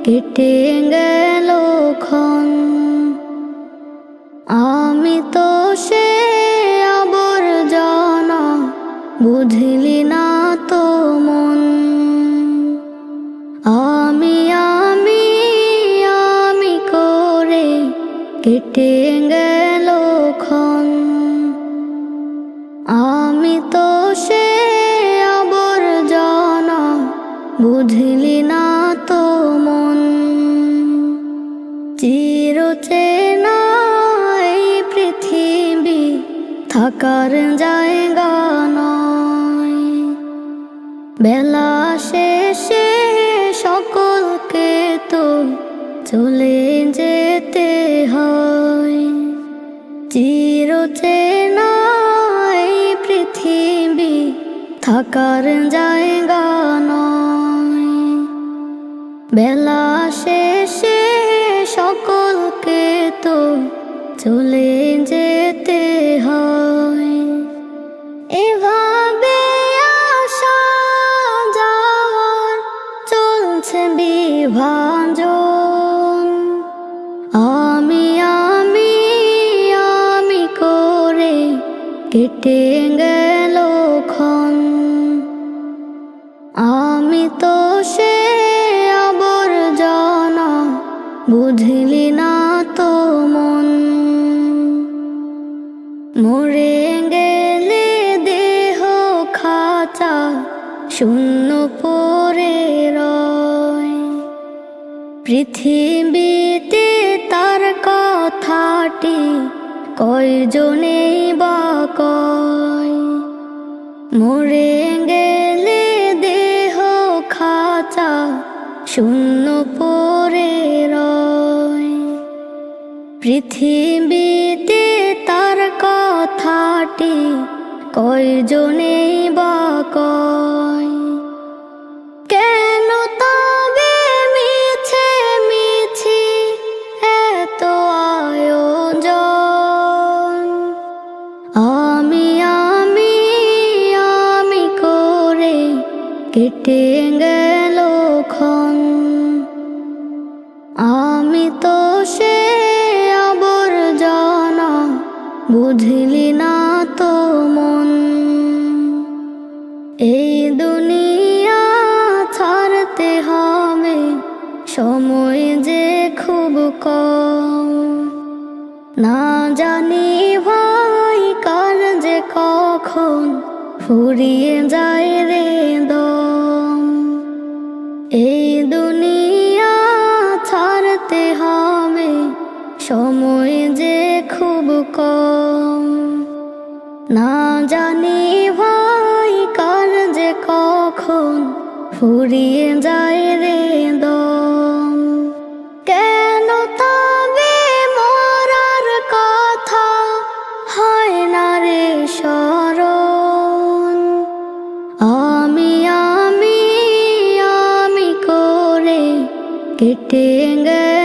কেটে গেল ক্ষণ। আমি তো সে আবর্জনা, বুঝলি না তো মন। আমি আমি আমি করে কেটে গেল ক্ষণ। আমি তো সে আবর্জনা, বুঝলি না তো মন। চিরচেনা এই পৃথিবী থাকার জায়গা নয়। বেলা শেষে সকলকে তো চলে যেতে হয়। চিরচেনা এই পৃথিবী থাকার জায়গা নয়। বেলা শেষে সকলকে তো চলে যেতে হয়। এভাবে আসা যাওয়ার চলছে বিভাজন। আমি আমি আমি করে কেটে গেল ক্ষণ। আমি তো সে আবর্জনা, বুঝলি না তো মন। মরে গেলে দেহ খাঁচা শূন্য পড়ে রয়। পৃথিবীতে তার কথাটি কয়জনেই বা কয়। মরে গেলে দেহ খাঁচা শূন্য পড়ে রয়। পৃথিবীতে তার কথাটি কয়জনেই বা কয়। কেন তবে মিছে মিছি এত আয়োজন। আমি আমি আমি করে কেটে গেল ক্ষণ। আমি তো সে আবর্জনা, বুঝলি না তো মন। এই দুনিয়া ছাড়তে হবে, সময় যে খুব কম। না জানি ভাই কার যে কখন ফুরিয়ে যায় রে দম। এই দুনিয়া ছাড়তে হবে, সময় যে খুব কম। না জানি ভাই কার যে কখন ফুরিয়ে যায় রে দম। কেন তবে মরার কথা হয় না রে স্মরণ। আমি আমি আমি করে কেটে গেল